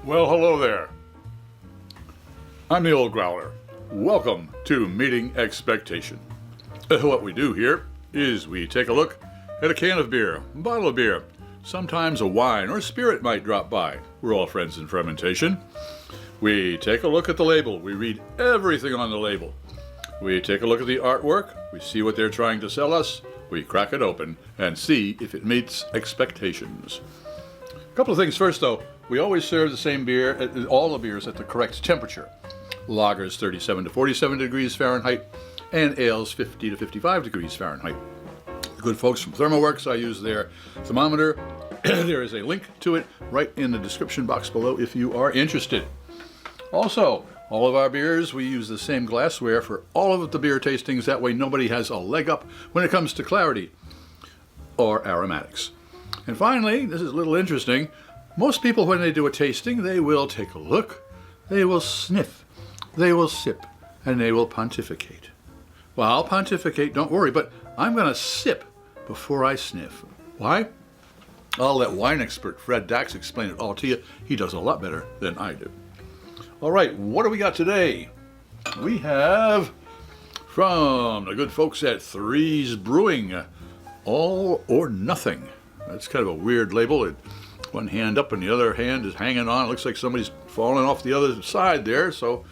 Well, hello there. I'm the old Growler. Welcome to Meeting Expectation. What we do here is we take a look at a can of beer, a bottle of beer. Sometimes a wine or spirit might drop by. We're all friends in fermentation. We take a look at the label. We read everything on the label. We take a look at the artwork. We see what they're trying to sell us. We crack it open and see if it meets expectations. A couple of things first, though. We always serve the same beer, all the beers at the correct temperature. Lagers 37 to 47 degrees Fahrenheit and ales 50 to 55 degrees Fahrenheit. The good folks from ThermoWorks, I use their thermometer. There is a link to it right in the description box below if you are interested. Also, all of our beers, we use the same glassware for all of the beer tastings. That way nobody has a leg up when it comes to clarity or aromatics. And finally, this is a little interesting. Most people, when they do a tasting, they will take a look, they will sniff, they will sip, and they will pontificate. Well, I'll pontificate, don't worry, but I'm going to sip before I sniff. Why? I'll let wine expert Fred Dax explain it all to you. He does a lot better than I do. All right, what do we got today? We have, from the good folks at Threes Brewing, All or Nothing. That's kind of a weird label. One hand up and the other hand is hanging on. It looks like somebody's falling off the other side there, so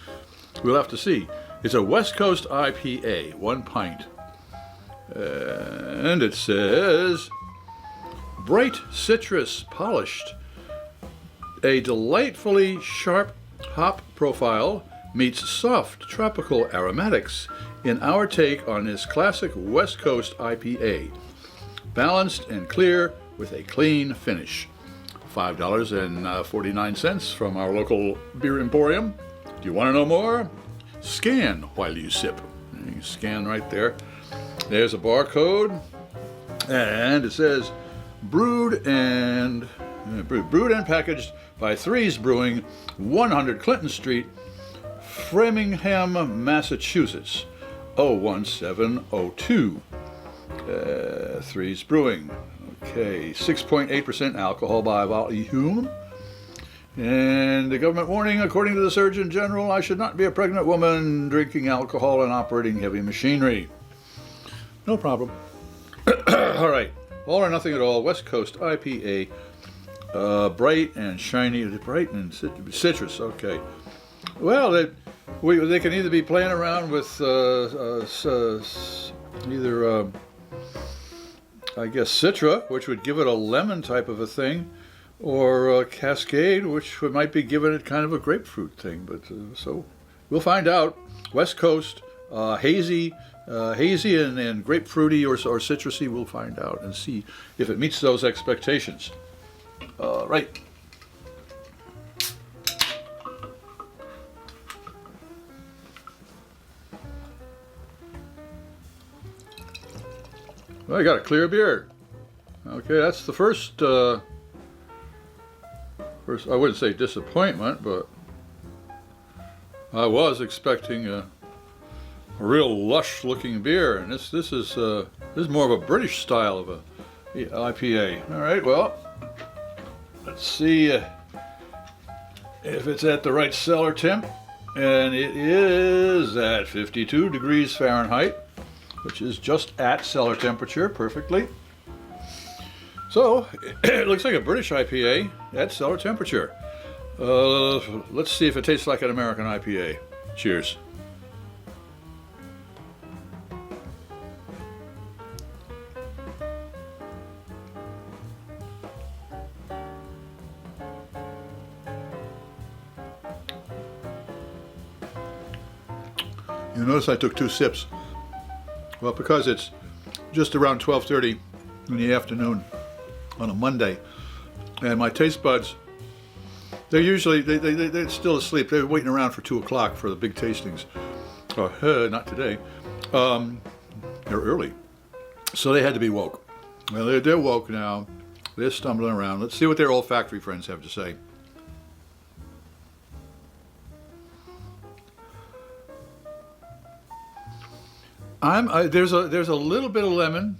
we'll have to see. It's a West Coast IPA, 1 pint. And it says, bright citrus polished. A delightfully sharp hop profile meets soft tropical aromatics in our take on this classic West Coast IPA. Balanced and clear with a clean finish. $5.49 from our local beer emporium. Do you want to know more? Scan while you sip. You scan right there. There's a barcode, and it says brewed and packaged by Threes Brewing, 100 Clinton Street, Framingham, Massachusetts, 01702. Threes Brewing. Okay, 6.8% alcohol by volume. And the government warning, according to the Surgeon General, I should not be a pregnant woman drinking alcohol and operating heavy machinery. No problem. All right, all or nothing at all, West Coast IPA, bright and shiny, bright and citrus, okay. Well, they can either be playing around with either... I guess Citra, which would give it a lemon type of a thing, or Cascade, which might be giving it kind of a grapefruit thing. But so we'll find out. West Coast, hazy and grapefruity or citrusy. We'll find out and see if it meets those expectations. Right. Well, I got a clear beer. Okay, that's the first, I wouldn't say disappointment, but I was expecting a real lush-looking beer, and this is more of a British style of a IPA. All right, well, let's see if it's at the right cellar temp, and it is at 52 degrees Fahrenheit. Which is just at cellar temperature perfectly. So, it looks like a British IPA at cellar temperature. Let's see if it tastes like an American IPA. Cheers. You notice I took 2 sips. Well, because it's just around 12:30 in the afternoon on a Monday, and my taste buds, they're still asleep. They're waiting around for 2 o'clock for the big tastings. Oh, not today. They're early, so they had to be woke. Well, they're woke now. They're stumbling around. Let's see what their olfactory friends have to say. There's a little bit of lemon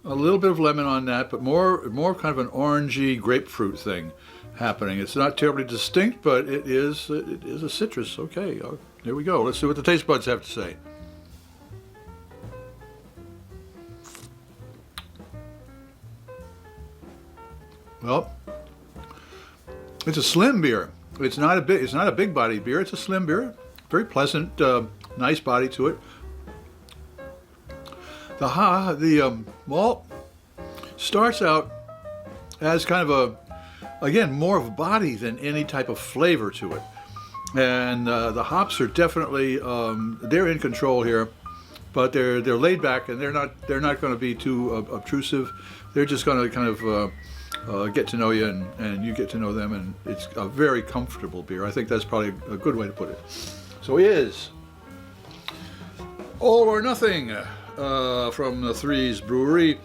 on that, but more kind of an orangey grapefruit thing. happening. It's not terribly distinct, but it is a citrus. Okay, there we go. Let's see what the taste buds have to say. Well, it's a slim beer. It's not a big body beer. It's a slim beer. Very pleasant, nice body to it. The malt starts out as kind of again, more of a body than any type of flavor to it. And the hops are definitely they're in control here, but they're laid back and they're not going to be too obtrusive. They're just going to kind of get to know you and you get to know them, and it's a very comfortable beer. I think that's probably a good way to put it. So it is All or Nothing from the Threes Brewery,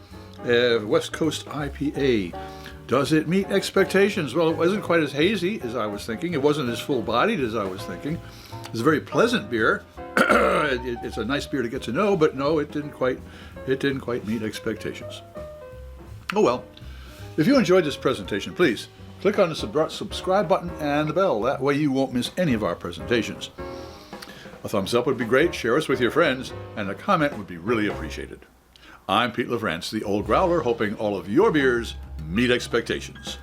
West Coast IPA. Does it meet expectations? Well, it wasn't quite as hazy as I was thinking. It wasn't as full-bodied as I was thinking. It's a very pleasant beer. It's a nice beer to get to know, but no, it didn't quite meet expectations. Oh well. If you enjoyed this presentation, please click on the subscribe button and the bell. That way you won't miss any of our presentations. A thumbs up would be great, share us with your friends, and a comment would be really appreciated. I'm Pete LaFrance, the Old Growler, hoping all of your beers meet expectations.